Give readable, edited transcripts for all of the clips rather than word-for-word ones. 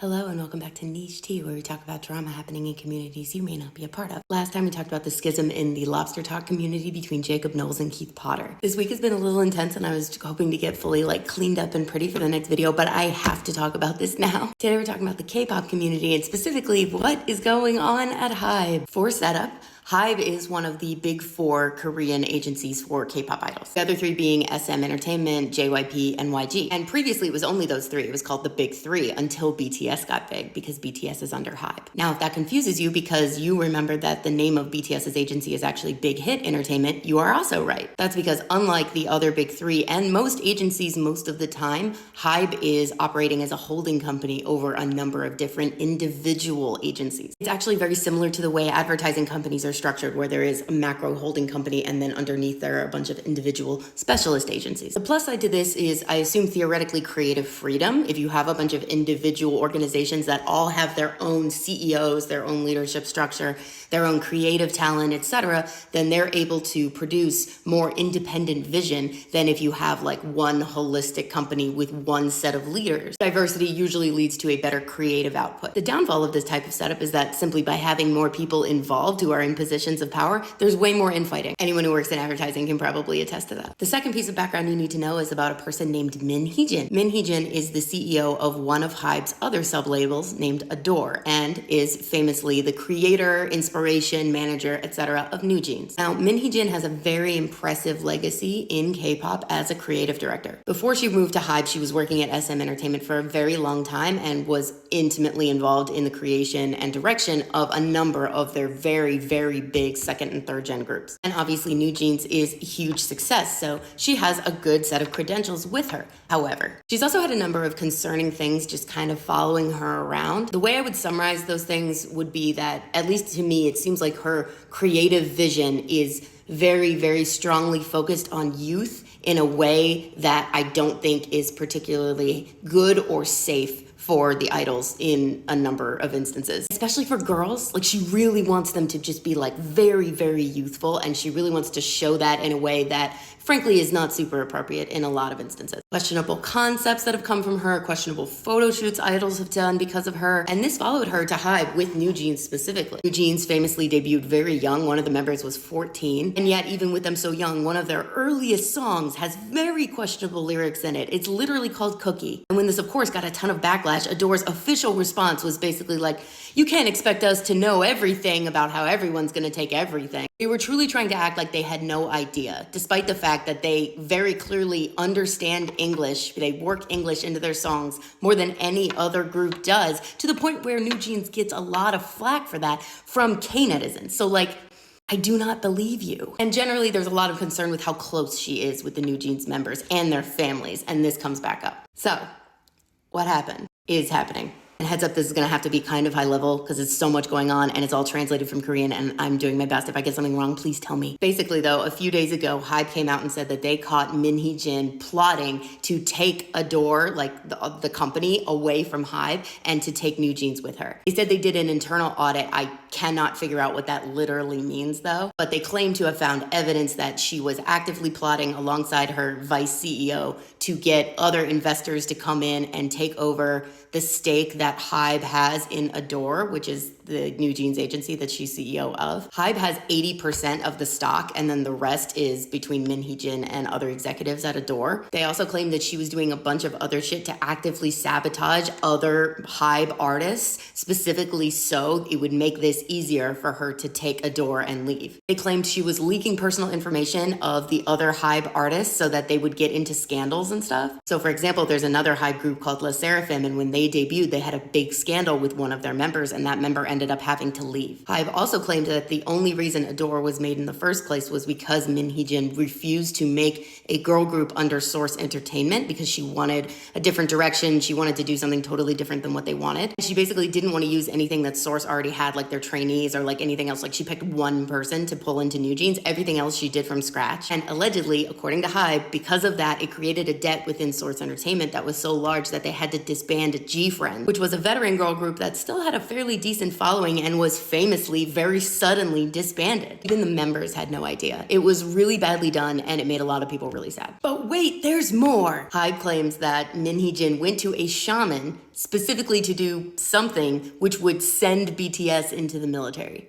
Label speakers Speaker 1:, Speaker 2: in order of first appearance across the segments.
Speaker 1: Hello and welcome back to Niche Tea, where we talk about drama happening in communities you may not be a part of. Last time we talked about the schism in the Lobster Talk community between Jacob Knowles and Keith Potter. This week has been a little intense and I was hoping to get fully cleaned up and pretty for the next video, but I have to talk about this now. Today we're talking about the K-pop community and specifically what is going on at HYBE. For setup, HYBE is one of the big four Korean agencies for K-pop idols. The other three being SM Entertainment, JYP, and YG. And previously it was only those three. It was called the Big Three until BTS got big because BTS is under HYBE. Now, if that confuses you because you remember that the name of BTS's agency is actually Big Hit Entertainment, you are also right. That's because unlike the other big three and most agencies most of the time, HYBE is operating as a holding company over a number of different individual agencies. It's actually very similar to the way advertising companies are structured, where there is a macro holding company and then underneath there are a bunch of individual specialist agencies. The plus side to this is, I assume, theoretically creative freedom. If you have a bunch of individual organizations that all have their own CEOs, their own leadership structure, their own creative talent, etc., then they're able to produce more independent vision than if you have one holistic company with one set of leaders. Diversity usually leads to a better creative output. The downfall of this type of setup is that simply by having more people involved who are in positions of power, there's way more infighting. Anyone who works in advertising can probably attest to that. The second piece of background you need to know is about a person named Min Hee-Jin. Min Hee-Jin is the CEO of one of HYBE's other sub-labels named Adore and is famously the creator, inspiration, manager, etc. of NewJeans. Now, Min Hee-Jin has a very impressive legacy in K-pop as a creative director. Before she moved to HYBE, she was working at SM Entertainment for a very long time and was intimately involved in the creation and direction of a number of their very, very big second and third gen groups. And obviously NewJeans is a huge success, so she has a good set of credentials with her. However, she's also had a number of concerning things just kind of following her around. The way I would summarize those things would be that, at least to me, it seems like her creative vision is very, very strongly focused on youth in a way that I don't think is particularly good or safe for the idols in a number of instances, especially for girls. She really wants them to just be very, very youthful, and she really wants to show that in a way that frankly is not super appropriate in a lot of instances. Questionable concepts that have come from her, questionable photo shoots idols have done because of her, and this followed her to HYBE with NewJeans specifically. NewJeans famously debuted very young. One of the members was 14, and yet even with them so young, one of their earliest songs has very questionable lyrics in it. It's literally called Cookie. And when this of course got a ton of backlash, Adore's official response was basically you can't expect us to know everything about how everyone's gonna take everything. They were truly trying to act like they had no idea, despite the fact that they very clearly understand English. They work English into their songs more than any other group does, to the point where NewJeans gets a lot of flack for that from K-netizens. So I do not believe you. And generally there's a lot of concern with how close she is with the NewJeans members and their families, and this comes back up. So what happened is happening. And heads up, this is gonna have to be kind of high level because it's so much going on and it's all translated from Korean, and I'm doing my best. If I get something wrong, please tell me. Basically though, a few days ago, HYBE came out and said that they caught Min Hee-Jin plotting to take Adore, the company, away from HYBE and to take NewJeans with her. They said they did an internal audit. I cannot figure out what that literally means though, but they claim to have found evidence that she was actively plotting alongside her vice CEO to get other investors to come in and take over the stake that HYBE has in Adore, which is the NewJeans agency that she's CEO of. HYBE has 80% of the stock, and then the rest is between Min Hee-Jin and other executives at Adore. They also claimed that she was doing a bunch of other shit to actively sabotage other HYBE artists, specifically so it would make this easier for her to take Adore and leave. They claimed she was leaking personal information of the other HYBE artists so that they would get into scandals and stuff. So for example, there's another HYBE group called La Seraphim, and when they debuted, they had a big scandal with one of their members, and that member ended up having to leave. HYBE also claimed that the only reason Adore was made in the first place was because Min Hee-Jin refused to make a girl group under Source Entertainment because she wanted a different direction. She wanted to do something totally different than what they wanted. She basically didn't want to use anything that Source already had, their trainees or anything else. She picked one person to pull into NewJeans. Everything else she did from scratch. And allegedly, according to HYBE, because of that, it created a debt within Source Entertainment that was so large that they had to disband G-Friend, which was a veteran girl group that still had a fairly decent following and was famously very suddenly disbanded. Even the members had no idea. It was really badly done and it made a lot of people really sad. But wait, there's more! HYBE claims that Hee-Jin went to a shaman specifically to do something which would send BTS into the military.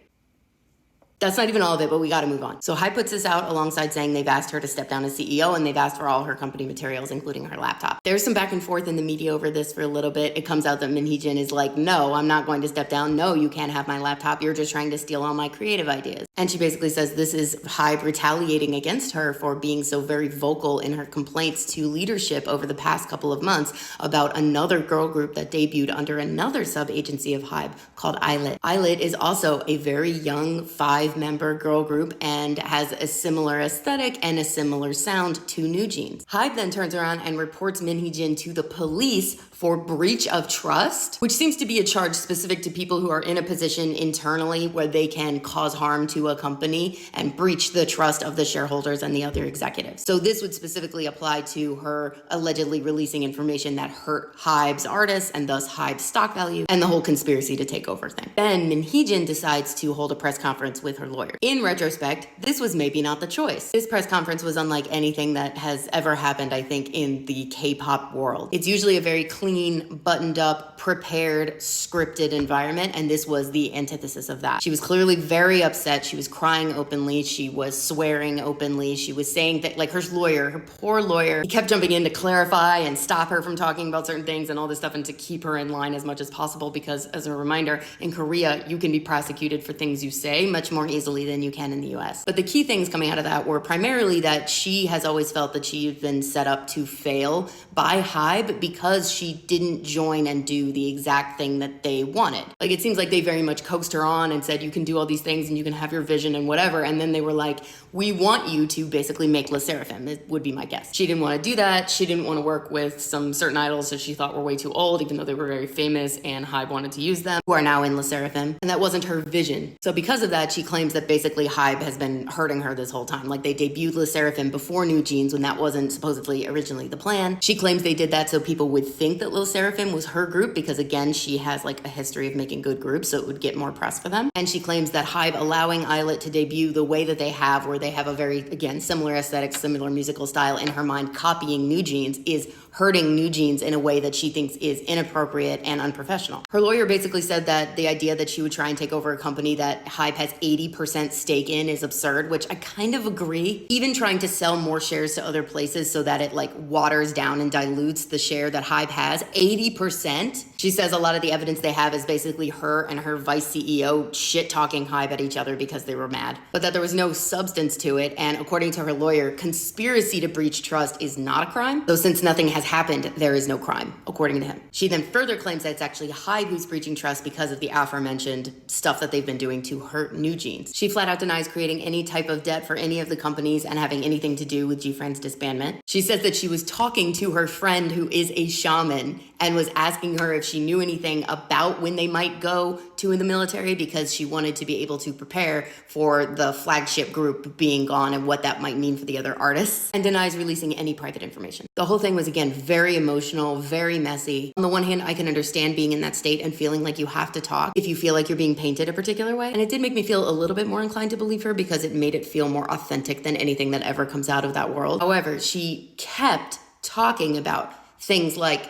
Speaker 1: That's not even all of it, but we gotta move on. So HYBE puts this out alongside saying they've asked her to step down as CEO and they've asked for all her company materials, including her laptop. There's some back and forth in the media over this for a little bit. It comes out that Hee-Jin is like, no, I'm not going to step down. No, you can't have my laptop. You're just trying to steal all my creative ideas. And she basically says this is HYBE retaliating against her for being so very vocal in her complaints to leadership over the past couple of months about another girl group that debuted under another sub-agency of HYBE called ILIT. ILIT is also a very young 5-member girl group and has a similar aesthetic and a similar sound to NewJeans. HYBE then turns around and reports Hee-Jin to the police for breach of trust, which seems to be a charge specific to people who are in a position internally where they can cause harm to a company and breach the trust of the shareholders and the other executives. So this would specifically apply to her allegedly releasing information that hurt HYBE's artists and thus HYBE's stock value and the whole conspiracy to take over thing. Then Hee-Jin decides to hold a press conference with her lawyer. In retrospect, this was maybe not the choice. This press conference was unlike anything that has ever happened, I think, in the K-pop world. It's usually a very clean, buttoned up, prepared, scripted environment, and this was the antithesis of that. She was clearly very upset. She was crying openly. She was swearing openly. She was saying that, like, her lawyer, her poor lawyer, he kept jumping in to clarify and stop her from talking about certain things and all this stuff and to keep her in line as much as possible because, as a reminder, in Korea, you can be prosecuted for things you say much more easily than you can in the US. But the key things coming out of that were primarily that she has always felt that she'd been set up to fail by HYBE because she didn't join and do the exact thing that they wanted. Like, it seems like they very much coaxed her on and said, you can do all these things and you can have your vision and whatever. And then they were like, we want you to basically make Le Sserafim, it would be my guess. She didn't want to do that. She didn't want to work with some certain idols that she thought were way too old, even though they were very famous and HYBE wanted to use them, who are now in Le Sserafim. And that wasn't her vision. So because of that, she claims that basically HYBE has been hurting her this whole time. Like, they debuted Le Sserafim before NewJeans when that wasn't supposedly originally the plan. She claims they did that so people would think that Le Sserafim was her group because, again, she has like a history of making good groups, so it would get more press for them. And she claims that HYBE allowing ILIT to debut the way that they have, where they have a very, again, similar aesthetic, similar musical style, in her mind copying NewJeans, is hurting NewJeans in a way that she thinks is inappropriate and unprofessional. Her lawyer basically said that the idea that she would try and take over a company that HYBE has 80% stake in is absurd, which I kind of agree. Even trying to sell more shares to other places so that it like waters down and dilutes the share that HYBE has, 80%. She says a lot of the evidence they have is basically her and her vice CEO shit-talking HYBE at each other because they were mad, but that there was no substance to it. And according to her lawyer, conspiracy to breach trust is not a crime. So since nothing has happened, there is no crime, according to him. She then further claims that it's actually HYBE who's breaching trust because of the aforementioned stuff that they've been doing to hurt NewJeans. She flat out denies creating any type of debt for any of the companies and having anything to do with GFriend's disbandment. She says that she was talking to her friend who is a shaman and was asking her if she knew anything about when they might go to in the military because she wanted to be able to prepare for the flagship group being gone and what that might mean for the other artists, and denies releasing any private information. The whole thing was, again, very emotional, very messy. On the one hand, I can understand being in that state and feeling like you have to talk if you feel like you're being painted a particular way. And it did make me feel a little bit more inclined to believe her because it made it feel more authentic than anything that ever comes out of that world. However, she kept talking about things like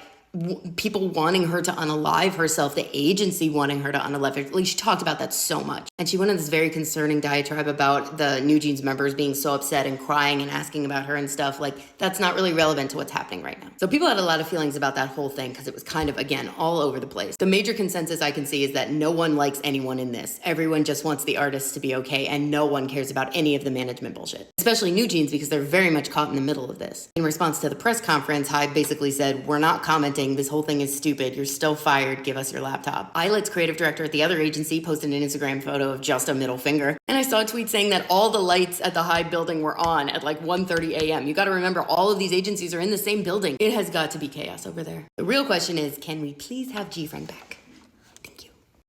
Speaker 1: people wanting her to unalive herself, the agency wanting her to unalive her. Like, she talked about that so much. And she went on this very concerning diatribe about the NewJeans members being so upset and crying and asking about her and stuff. Like, that's not really relevant to what's happening right now. So people had a lot of feelings about that whole thing because it was kind of, again, all over the place. The major consensus I can see is that no one likes anyone in this. Everyone just wants the artists to be okay, and no one cares about any of the management bullshit. Especially NewJeans, because they're very much caught in the middle of this. In response to the press conference, HYBE basically said, we're not commenting. This whole thing is stupid. You're still fired. Give us your laptop. ILIT's creative director at the other agency posted an Instagram photo of just a middle finger. And I saw a tweet saying that all the lights at the HYBE building were on at like 1:30 a.m. You got to remember, all of these agencies are in the same building. It has got to be chaos over there. The real question is, can we please have GFriend back?